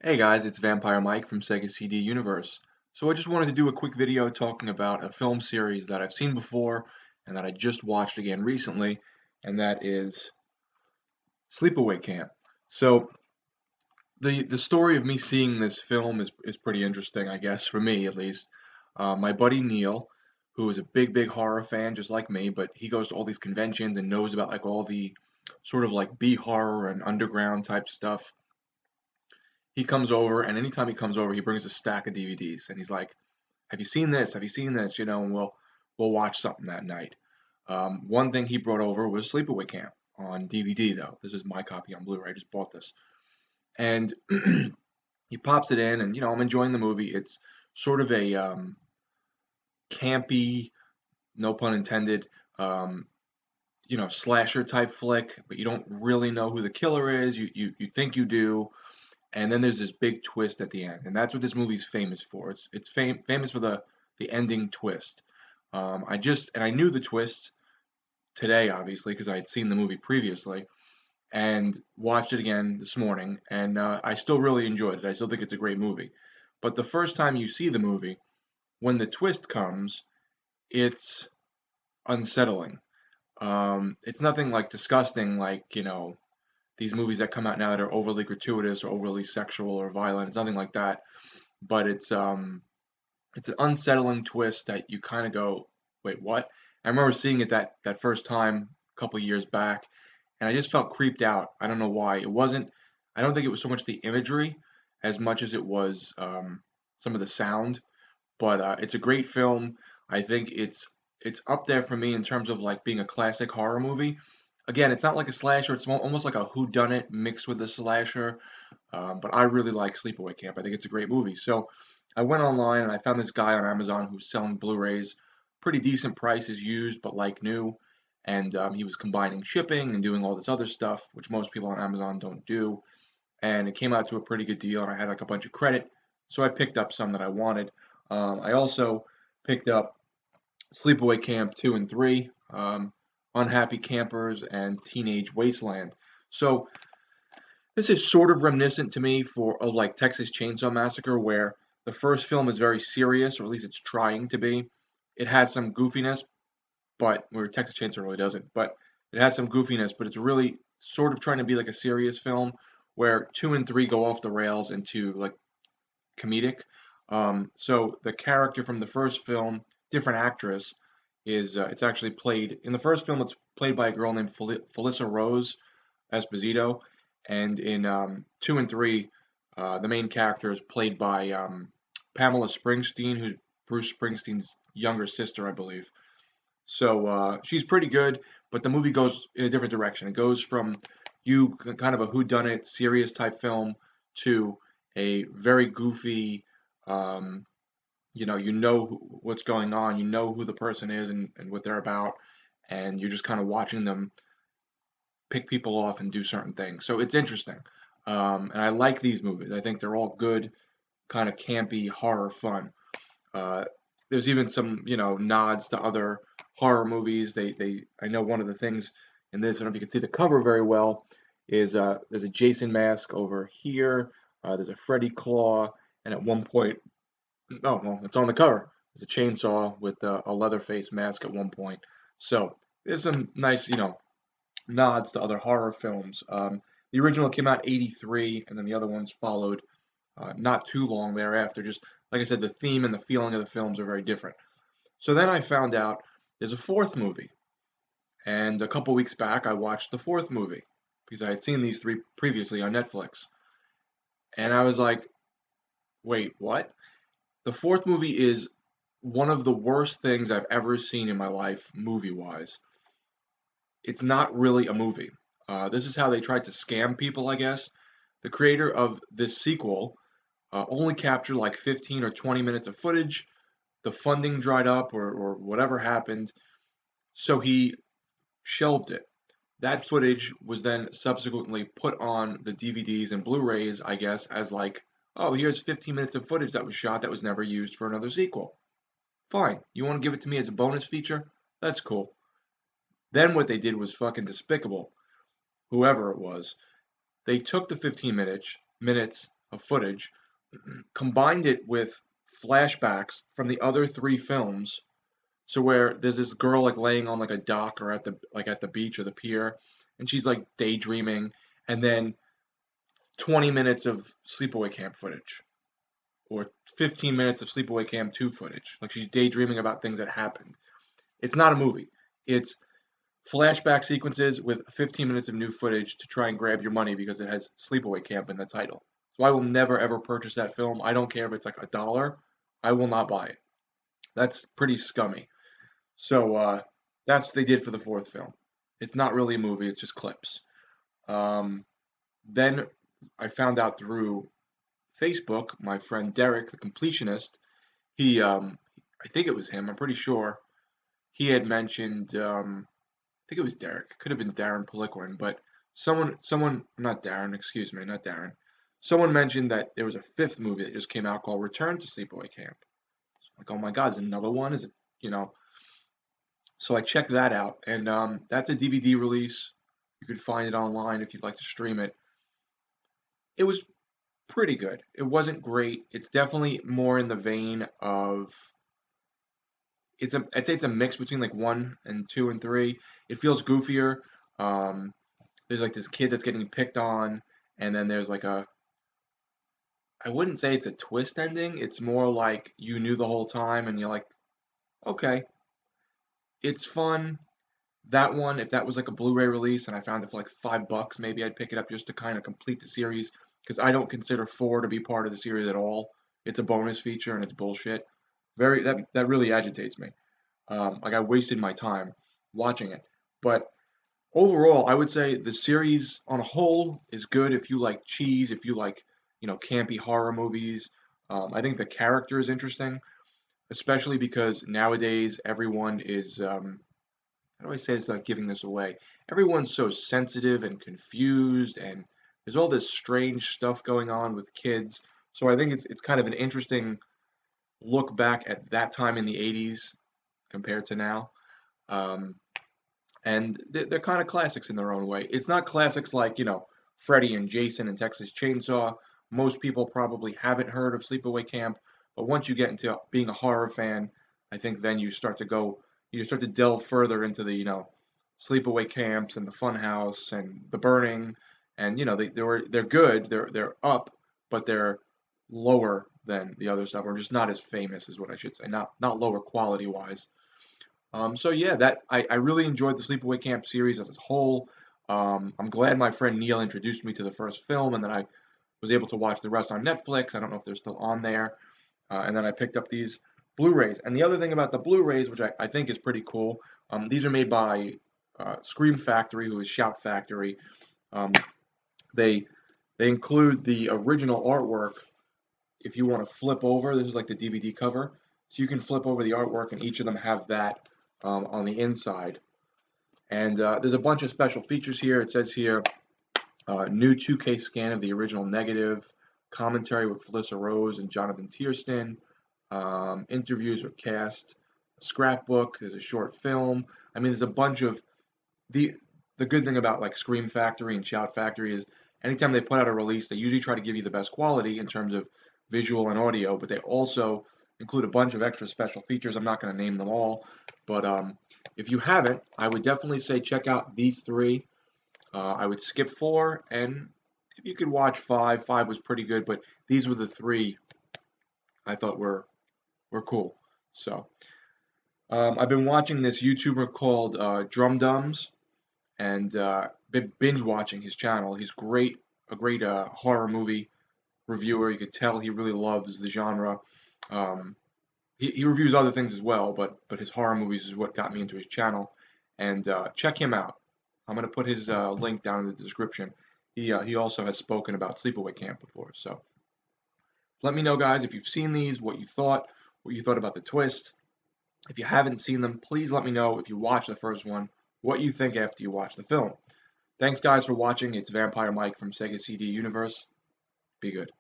Hey guys, it's Vampire Mike from Sega CD Universe. So I just wanted to do a quick video talking about a film series that I've seen before and that I just watched again recently, and that is Sleepaway Camp. So the story of me seeing this film is pretty interesting, I guess, for me at least. My buddy Neil, who is a big horror fan just like me, but he goes to all these conventions and knows about like all the sort of like B horror and underground type stuff. He comes over, and anytime he comes over, he brings a stack of DVDs, and he's like, "Have you seen this? Have you seen this?" And we'll watch something that night. One thing he brought over was Sleepaway Camp on DVD, though. This is my copy on Blu-ray. I just bought this, and he pops it in, and I'm enjoying the movie. It's sort of a campy, no pun intended, um, slasher type flick, but you don't really know who the killer is. You think you do, and then there's this big twist at the end, and that's what this movie's famous for. It's famous for the ending twist. I knew the twist today, obviously, because I had seen the movie previously and watched it again this morning, and I still really enjoyed it. I still think it's a great movie. But the first time you see the movie, when the twist comes, it's unsettling. It's nothing like disgusting, like these movies that come out now that are overly gratuitous or overly sexual or violent. It's nothing like that, but it's an unsettling twist that you kind of go, wait, what? I remember seeing it that first time a couple years back, and I just felt creeped out. I don't know why. It wasn't. I don't think it was so much the imagery as much as it was some of the sound. But it's a great film. I think it's up there for me in terms of like being a classic horror movie. Again, it's not like a slasher. It's almost like a whodunit mixed with a slasher. But I really like Sleepaway Camp. I think it's a great movie. So I went online and I found this guy on Amazon who's selling Blu-rays, pretty decent prices used, but like new. And he was combining shipping and doing all this other stuff, which most people on Amazon don't do. And it came out to a pretty good deal, and I had like a bunch of credit, so I picked up some that I wanted. I also picked up Sleepaway Camp 2 and 3, Unhappy Campers, and Teenage Wasteland. So this is sort of reminiscent to me of like Texas Chainsaw Massacre, where the first film is very serious, or at least it's trying to be. It has some goofiness, but where Texas Chainsaw really doesn't. But it has some goofiness, but it's really sort of trying to be like a serious film, where 2 and 3 go off the rails into like comedic. So the character from the first film, different actress, is it's actually played in the first film. It's played by a girl named Felissa Rose Esposito, and in 2 and 3, the main character is played by Pamela Springsteen, who's Bruce Springsteen's younger sister, I believe. So she's pretty good, but the movie goes in a different direction. It goes from kind of a whodunit, serious type film to a very goofy, um, what's going on, you know who the person is and what they're about, and you're just kind of watching them pick people off and do certain things. So it's interesting. And I like these movies. I think they're all good, kind of campy horror fun. Uh, there's even some, nods to other horror movies. I know one of the things in this, I don't know if you can see the cover very well, is there's a Jason mask over here. There's a Freddy claw, and at one point, no, well, it's on the cover. There's a chainsaw with a Leatherface mask at one point. So there's some nice, nods to other horror films. The original came out '83, and then the other ones followed not too long thereafter. Just like I said, the theme and the feeling of the films are very different. So then I found out there's a fourth movie, and a couple weeks back I watched the fourth movie because I had seen these three previously on Netflix, and I was like, wait, what? The fourth movie is one of the worst things I've ever seen in my life, movie wise. It's not really a movie. This is how they tried to scam people, I guess. The creator of this sequel only captured like 15 or 20 minutes of footage. The funding dried up or whatever happened, so he shelved it. That footage was then subsequently put on the DVDs and Blu-rays, I guess, as like, oh, here's 15 minutes of footage that was shot that was never used for another sequel. Fine. You want to give it to me as a bonus feature? That's cool. Then what they did was fucking despicable. Whoever it was, they took the 15 minutes, of footage, combined it with flashbacks from the other three films. So where there's this girl like laying on like a dock or at the beach or the pier, and she's like daydreaming, and then 20 minutes of Sleepaway Camp footage or 15 minutes of Sleepaway Camp 2 footage. Like she's daydreaming about things that happened. It's not a movie. It's flashback sequences with 15 minutes of new footage to try and grab your money because it has Sleepaway Camp in the title. So I will never ever purchase that film. I don't care if it's like $1. I will not buy it. That's pretty scummy. So that's what they did for the fourth film. It's not really a movie. It's just clips. Um, then I found out through Facebook, my friend Derek, the completionist, he, I think it was him, I'm pretty sure, he had mentioned, I think it was Derek, could have been Darren Poliquin, but not Darren, excuse me, not Darren, someone mentioned that there was a fifth movie that just came out called Return to Sleepaway Camp. Like, oh my God, is it another one? Is it, you know? So I checked that out, and that's a DVD release. You could find it online if you'd like to stream it. It was pretty good. It wasn't great. It's definitely more in the vein of I'd say it's a mix between like one and two and three. It feels goofier. Um, there's like this kid that's getting picked on, and then there's like I wouldn't say it's a twist ending. It's more like you knew the whole time, and you're like, okay, it's fun. That one, if that was like a Blu-ray release and I found it for like $5, maybe I'd pick it up just to kind of complete the series because I don't consider four to be part of the series at all. It's a bonus feature and it's bullshit. That really agitates me. Like I wasted my time watching it. But overall, I would say the series on a whole is good if you like cheese, if you like, campy horror movies. I think the character is interesting, especially because nowadays everyone is how do I say this without giving this away? Everyone's so sensitive and confused, and there's all this strange stuff going on with kids. So I think it's kind of an interesting look back at that time in the '80s compared to now. Um, and they're kind of classics in their own way. It's not classics like, Freddy and Jason and Texas Chainsaw. Most people probably haven't heard of Sleepaway Camp, but once you get into being a horror fan, I think then you start to delve further into the, sleepaway camps and the funhouse and the burning, and they're good, they're up, but they're lower than the other stuff, or just not as famous, is what I should say, not lower quality wise. So yeah, that I really enjoyed the Sleepaway Camp series as a whole. I'm glad my friend Neil introduced me to the first film, and then I was able to watch the rest on Netflix. I don't know if they're still on there. And then I picked up these Blu-rays. And the other thing about the Blu-rays, which I think is pretty cool, these are made by Scream Factory, who is Shout Factory. Um, they they include the original artwork. If you want to flip over, this is like the DVD cover, so you can flip over the artwork, and each of them have that on the inside. And there's a bunch of special features here. It says here, new 2K scan of the original negative, commentary with Felissa Rose and Jonathan Tiersten, interviews with cast, a scrapbook, there's a short film. I mean, there's a bunch of the the good thing about like Scream Factory and Shout Factory is anytime they put out a release, they usually try to give you the best quality in terms of visual and audio, but they also include a bunch of extra special features. I'm not going to name them all, but if you haven't, I would definitely say check out these three. I would skip four, and if you could watch five, five was pretty good, but these were the three I thought were cool. So I've been watching this YouTuber called Drum Dums, and been binge watching his channel. He's a great horror movie reviewer. You could tell he really loves the genre. Um, he reviews other things as well, but his horror movies is what got me into his channel. And check him out. I'm gonna put his link down in the description. He also has spoken about Sleepaway Camp before. So let me know, guys, if you've seen these, what you thought about the twist. If you haven't seen them, please let me know if you watched the first one, what you think after you watch the film. Thanks, guys, for watching. It's Vampire Mike from Sega CD Universe. Be good.